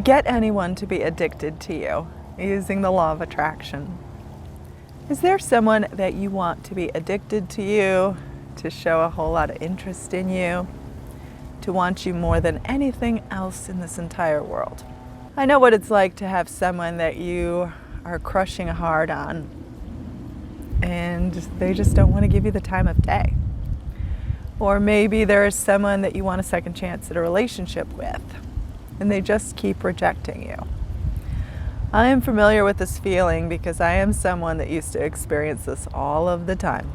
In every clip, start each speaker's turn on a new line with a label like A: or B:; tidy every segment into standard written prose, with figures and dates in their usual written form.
A: Get anyone to be addicted to you using the law of attraction. Is there someone that you want to be addicted to you, to show a whole lot of interest in you, to want you more than anything else in this entire world? I know what it's like to have someone that you are crushing hard on and they just don't want to give you the time of day. Or maybe there is someone that you want a second chance at a relationship with and they just keep rejecting you. I am familiar with this feeling because I am someone that used to experience this all of the time.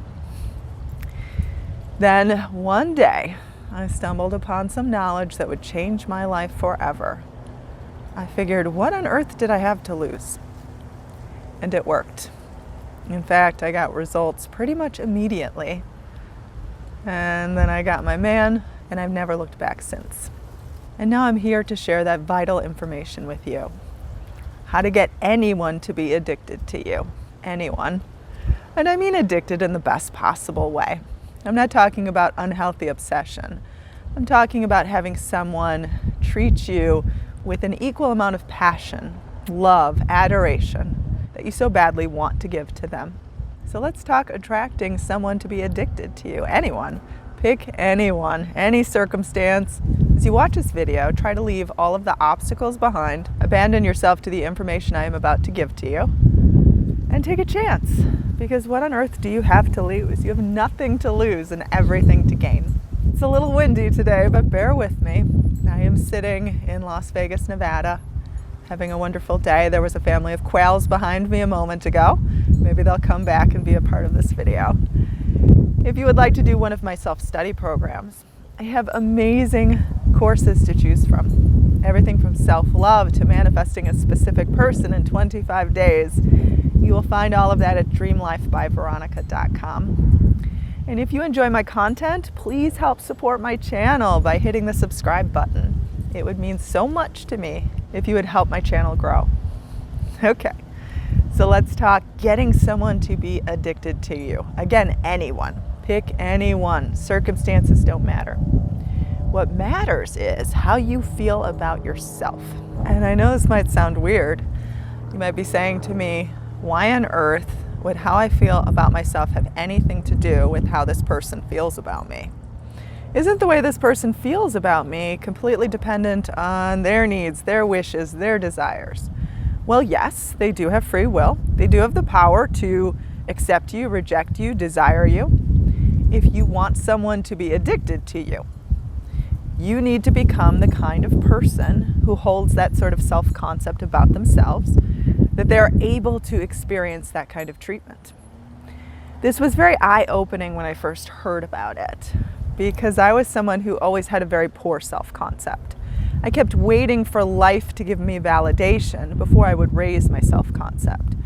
A: Then one day, I stumbled upon some knowledge that would change my life forever. I figured, what on earth did I have to lose? And it worked. In fact, I got results pretty much immediately. And then I got my man, and I've never looked back since. And now I'm here to share that vital information with you. How to get anyone to be addicted to you. Anyone. And I mean addicted in the best possible way. I'm not talking about unhealthy obsession. I'm talking about having someone treat you with an equal amount of passion, love, adoration that you so badly want to give to them. So let's talk attracting someone to be addicted to you. Anyone. Pick anyone, any circumstance. As you watch this video, try to leave all of the obstacles behind, abandon yourself to the information I am about to give to you, and take a chance. Because what on earth do you have to lose? You have nothing to lose and everything to gain. It's a little windy today, but bear with me. I am sitting in Las Vegas, Nevada, having a wonderful day. There was a family of quails behind me a moment ago. Maybe they'll come back and be a part of this video. If you would like to do one of my self-study programs, I have amazing courses to choose from. Everything from self-love to manifesting a specific person in 25 days. You will find all of that at dreamlifebyveronica.com. And if you enjoy my content, please help support my channel by hitting the subscribe button. It would mean so much to me if you would help my channel grow. Okay, so let's talk getting someone to be addicted to you. Again, anyone. Pick anyone. Circumstances don't matter. What matters is how you feel about yourself. And I know this might sound weird. You might be saying to me, why on earth would how I feel about myself have anything to do with how this person feels about me? Isn't the way this person feels about me completely dependent on their needs, their wishes, their desires? Well, yes, they do have free will. They do have the power to accept you, reject you, desire you. If you want someone to be addicted to you, you need to become the kind of person who holds that sort of self-concept about themselves, that they're able to experience that kind of treatment. This was very eye-opening when I first heard about it, because I was someone who always had a very poor self-concept. I kept waiting for life to give me validation before I would raise my self-concept.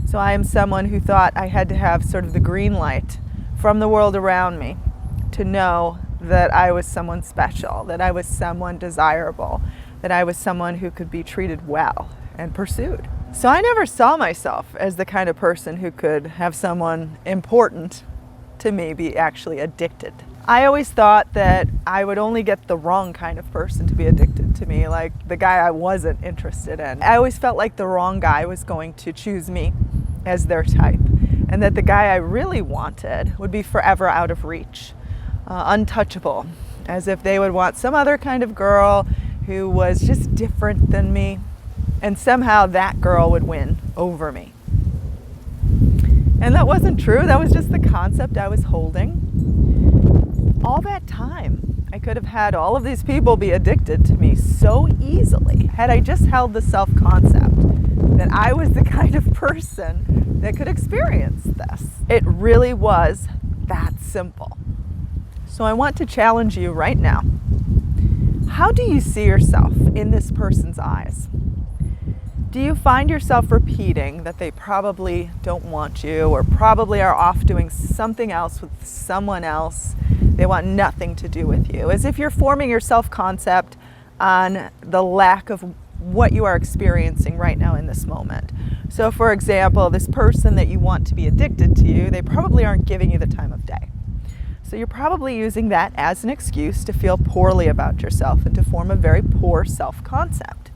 A: So I am someone who thought I had to have sort of the green light from the world around me to know that I was someone special, that I was someone desirable, that I was someone who could be treated well and pursued. So I never saw myself as the kind of person who could have someone important to me be actually addicted. I always thought that I would only get the wrong kind of person to be addicted to me, like the guy I wasn't interested in. I always felt like the wrong guy was going to choose me as their type, and that the guy I really wanted would be forever out of reach, untouchable, as if they would want some other kind of girl who was just different than me, and somehow that girl would win over me. And that wasn't true. That was just the concept I was holding. All that time, I could have had all of these people be addicted to me so easily had I just held the self-concept that I was the kind of person that could experience this. It really was that simple. So I want to challenge you right now. How do you see yourself in this person's eyes? Do you find yourself repeating that they probably don't want you, or probably are off doing something else with someone else? They want nothing to do with you, as if you're forming your self-concept on the lack of what you are experiencing right now in this moment. So for example, this person that you want to be addicted to you, they probably aren't giving you the time of day. So you're probably using that as an excuse to feel poorly about yourself and to form a very poor self-concept.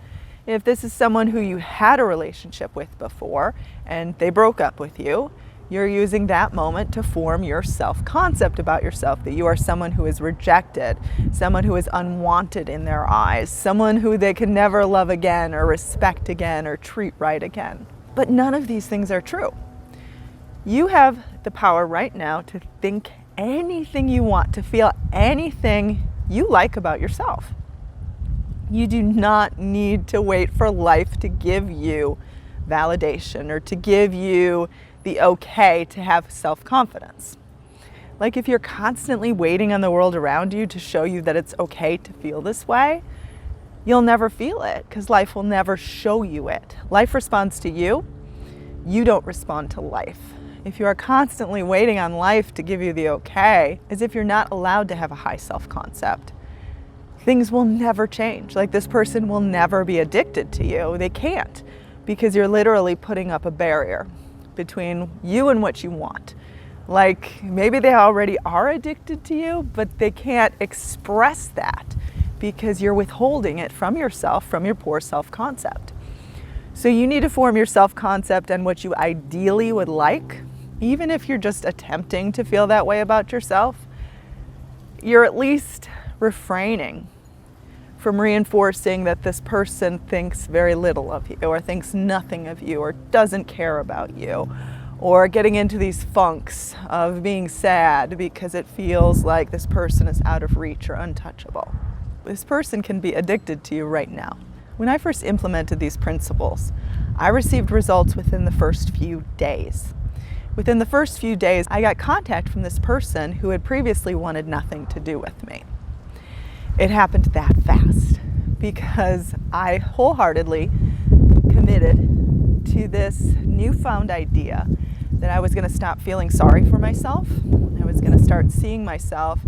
A: If this is someone who you had a relationship with before and they broke up with you, you're using that moment to form your self-concept about yourself, that you are someone who is rejected, someone who is unwanted in their eyes, someone who they can never love again or respect again or treat right again. But none of these things are true. You have the power right now to think anything you want, to feel anything you like about yourself. You do not need to wait for life to give you validation or to give you the okay to have self-confidence. Like if you're constantly waiting on the world around you to show you that it's okay to feel this way, you'll never feel it because life will never show you it. Life responds to you. You don't respond to life. If you are constantly waiting on life to give you the okay, as if you're not allowed to have a high self-concept, things will never change. Like this person will never be addicted to you. They can't, because you're literally putting up a barrier between you and what you want. Like maybe they already are addicted to you, but they can't express that because you're withholding it from yourself, from your poor self-concept. So you need to form your self-concept and what you ideally would like. Even if you're just attempting to feel that way about yourself, you're at least refraining from reinforcing that this person thinks very little of you or thinks nothing of you or doesn't care about you, or getting into these funks of being sad because it feels like this person is out of reach or untouchable. This person can be addicted to you right now. When I first implemented these principles, I received results within the first few days. Within the first few days, I got contact from this person who had previously wanted nothing to do with me. It happened that fast because I wholeheartedly committed to this newfound idea that I was going to stop feeling sorry for myself. I was going to start seeing myself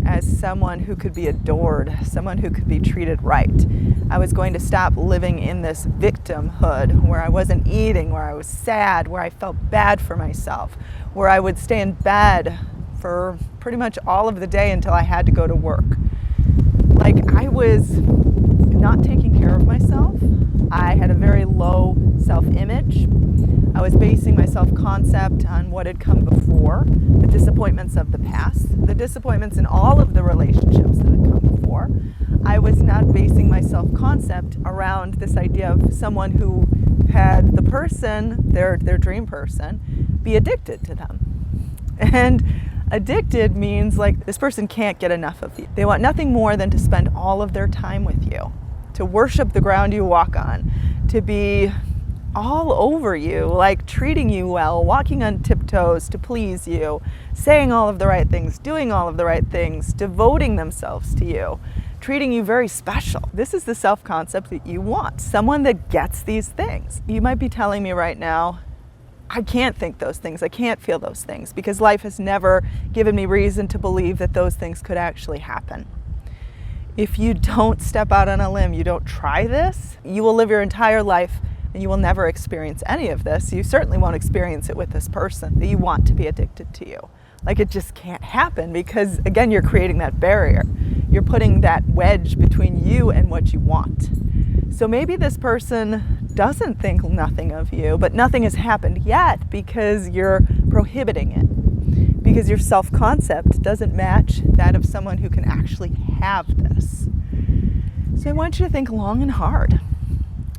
A: as someone who could be adored, someone who could be treated right. I was going to stop living in this victimhood where I wasn't eating, where I was sad, where I felt bad for myself, where I would stay in bed for pretty much all of the day until I had to go to work. Like I was not taking care of myself. I had a very low self-image. I was basing my self-concept on what had come before, the disappointments of the past, the disappointments in all of the relationships that had come before. I was not basing my self-concept around this idea of someone who had the person, their dream person, be addicted to them. And addicted means like this person can't get enough of you. They want nothing more than to spend all of their time with you, to worship the ground you walk on, to be all over you, like treating you well, walking on tiptoes to please you, saying all of the right things, doing all of the right things, devoting themselves to you, treating you very special. This is the self-concept that you want, someone that gets these things. You might be telling me right now, I can't think those things, I can't feel those things, because life has never given me reason to believe that those things could actually happen. If you don't step out on a limb, you don't try this, you will live your entire life and you will never experience any of this. You certainly won't experience it with this person that you want to be addicted to you. Like it just can't happen because, again, you're creating that barrier. You're putting that wedge between you and what you want. So maybe this person doesn't think nothing of you, but nothing has happened yet because you're prohibiting it, because your self-concept doesn't match that of someone who can actually have this. So I want you to think long and hard.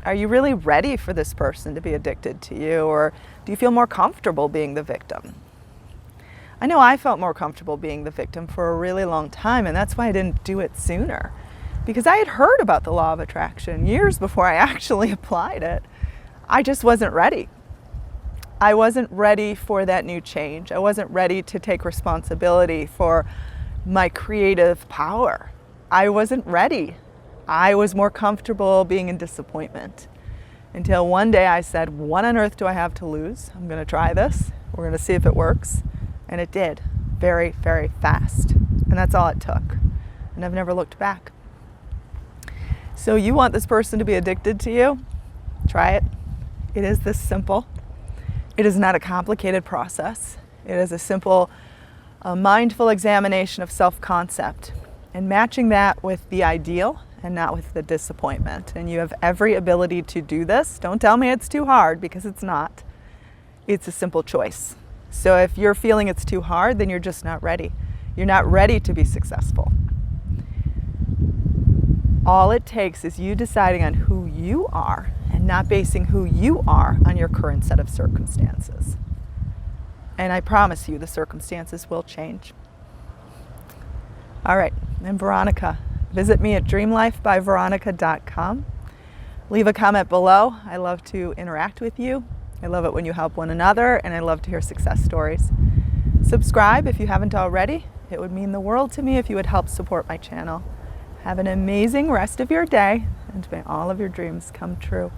A: Are you really ready for this person to be addicted to you, or do you feel more comfortable being the victim? I know I felt more comfortable being the victim for a really long time, and that's why I didn't do it sooner. Because I had heard about the law of attraction years before I actually applied it. I just wasn't ready. I wasn't ready for that new change. I wasn't ready to take responsibility for my creative power. I wasn't ready. I was more comfortable being in disappointment until one day I said, what on earth do I have to lose? I'm going to try this. We're going to see if it works. And it did, very, very fast. And that's all it took. And I've never looked back. So you want this person to be addicted to you? Try it. It is this simple. It is not a complicated process. It is a simple, mindful examination of self-concept and matching that with the ideal and not with the disappointment. And you have every ability to do this. Don't tell me it's too hard, because it's not. It's a simple choice. So if you're feeling it's too hard, then you're just not ready. You're not ready to be successful. All it takes is you deciding on who you are and not basing who you are on your current set of circumstances. And I promise you the circumstances will change. All right, I'm Veronica. Visit me at dreamlifebyveronica.com. Leave a comment below. I love to interact with you. I love it when you help one another, and I love to hear success stories. Subscribe if you haven't already. It would mean the world to me if you would help support my channel. Have an amazing rest of your day, and may all of your dreams come true.